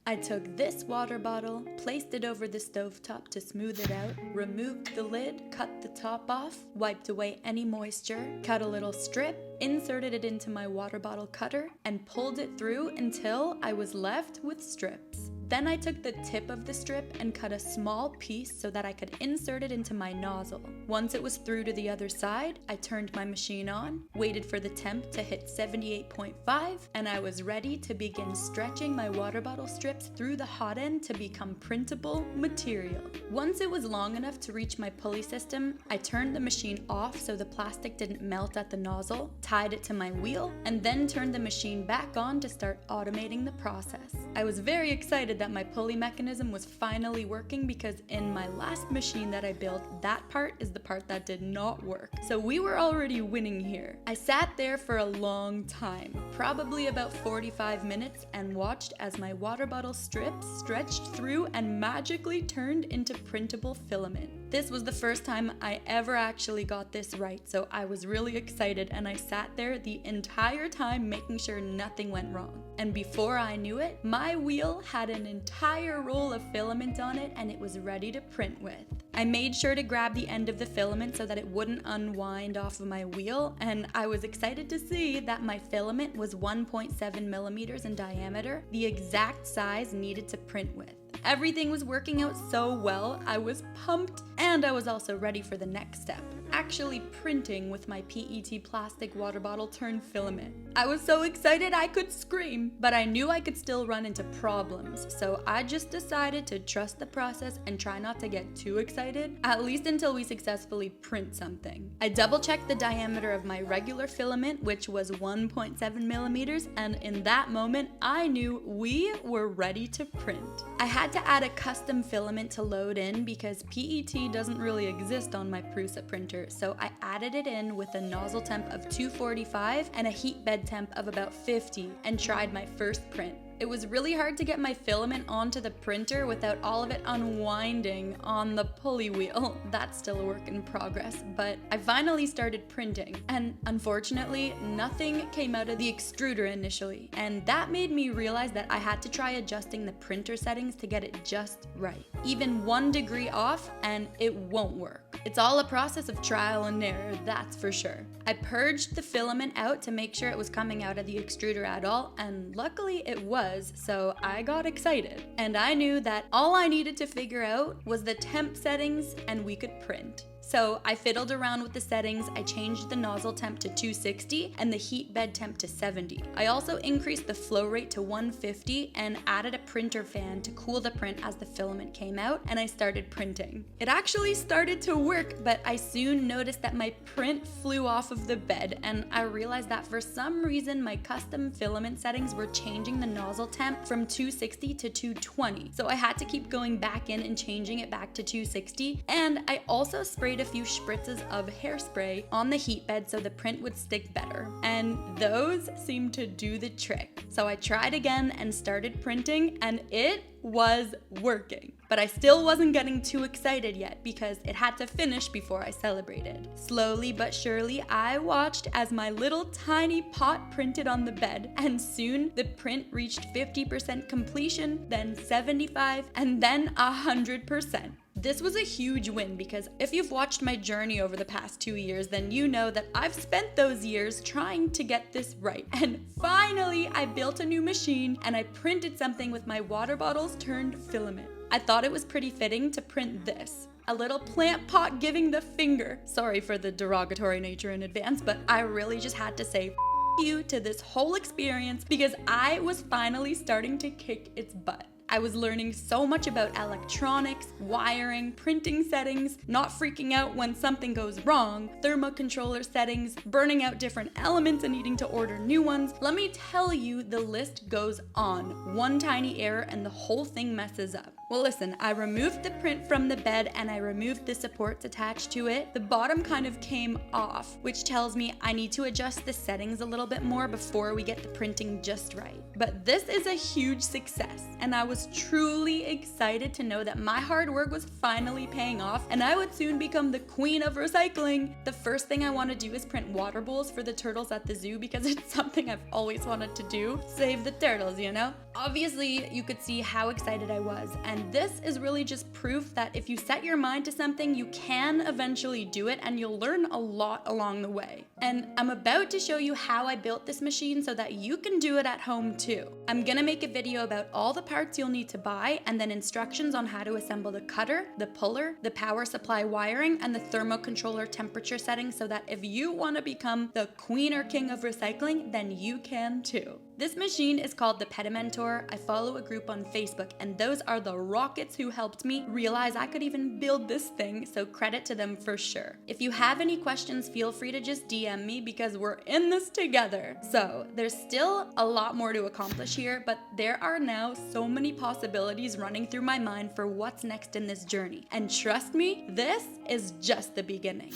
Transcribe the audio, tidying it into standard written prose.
I took this water bottle, placed it over the stovetop to smooth it out, removed the lid, cut the top off, wiped away any moisture, cut a little strip, inserted it into my water bottle cutter, and pulled it through until I was left with strips. Then I took the tip of the strip and cut a small piece so that I could insert it into my nozzle. Once it was through to the other side, I turned my machine on, waited for the temp to hit 78.5, and I was ready to begin stretching my water bottle strips through the hot end to become printable material. Once it was long enough to reach my pulley system, I turned the machine off so the plastic didn't melt at the nozzle, tied it to my wheel, and then turned the machine back on to start automating the process. I was very excited that my pulley mechanism was finally working because in my last machine that I built, that part is the part that did not work. So we were already winning here. I sat there for a long time, probably about 45 minutes, and watched as my water bottle strips stretched through and magically turned into printable filament. This was the first time I ever actually got this right, so I was really excited and I sat there the entire time making sure nothing went wrong. And before I knew it, my wheel had an entire roll of filament on it and it was ready to print with. I made sure to grab the end of the filament so that it wouldn't unwind off of my wheel, and I was excited to see that my filament was 1.7 millimeters in diameter, the exact size needed to print with. Everything was working out so well, I was pumped, and I was also ready for the next step, actually printing with my PET plastic water bottle turned filament. I was so excited I could scream, but I knew I could still run into problems, so I just decided to trust the process and try not to get too excited, at least until we successfully print something. I double-checked the diameter of my regular filament, which was 1.7 millimeters, and in that moment, I knew we were ready to print. I had to add a custom filament to load in because PET doesn't really exist on my Prusa printer, so I added it in with a nozzle temp of 245 and a heat bed temp of about 50 and tried my first print. It was really hard to get my filament onto the printer without all of it unwinding on the pulley wheel. That's still a work in progress, but I finally started printing, and unfortunately, nothing came out of the extruder initially, and that made me realize that I had to try adjusting the printer settings to get it just right. Even 1 degree off, and it won't work. It's all a process of trial and error, that's for sure. I purged the filament out to make sure it was coming out of the extruder at all, and luckily it was, so I got excited. And I knew that all I needed to figure out was the temp settings and we could print. So I fiddled around with the settings, I changed the nozzle temp to 260 and the heat bed temp to 70. I also increased the flow rate to 150 and added a printer fan to cool the print as the filament came out, and I started printing. It actually started to work, but I soon noticed that my print flew off of the bed, and I realized that for some reason my custom filament settings were changing the nozzle temp from 260 to 220. So I had to keep going back in and changing it back to 260, and I also sprayed a few spritzes of hairspray on the heat bed so the print would stick better. And those seemed to do the trick. So I tried again and started printing, and it was working. But I still wasn't getting too excited yet because it had to finish before I celebrated. Slowly but surely, I watched as my little tiny pot printed on the bed, and soon the print reached 50% completion, then 75%, and then 100%. This was a huge win because if you've watched my journey over the past 2 years, then you know that I've spent those years trying to get this right. And finally, I built a new machine and I printed something with my water bottles turned filament. I thought it was pretty fitting to print this. A little plant pot giving the finger. Sorry for the derogatory nature in advance, but I really just had to say you to this whole experience because I was finally starting to kick its butt. I was learning so much about electronics, wiring, printing settings, not freaking out when something goes wrong, thermocontroller settings, burning out different elements and needing to order new ones. Let me tell you, the list goes on. One tiny error and the whole thing messes up. Well, listen, I removed the print from the bed and I removed the supports attached to it. The bottom kind of came off, which tells me I need to adjust the settings a little bit more before we get the printing just right. But this is a huge success, and I was truly excited to know that my hard work was finally paying off and I would soon become the queen of recycling. The first thing I want to do is print water bowls for the turtles at the zoo because it's something I've always wanted to do. Save the turtles, you know? Obviously, you could see how excited I was, and this is really just proof that if you set your mind to something, you can eventually do it, and you'll learn a lot along the way. And I'm about to show you how I built this machine so that you can do it at home too. I'm gonna make a video about all the parts you'll need to buy, and then instructions on how to assemble the cutter, the puller, the power supply wiring, and the thermocontroller temperature setting, so that if you want to become the queen or king of recycling, then you can too. This machine is called the Pedimentor. I follow a group on Facebook, and those are the rockets who helped me realize I could even build this thing, so credit to them for sure. If you have any questions, feel free to just DM me because we're in this together. So there's still a lot more to accomplish here, but there are now so many possibilities running through my mind for what's next in this journey. And trust me, this is just the beginning.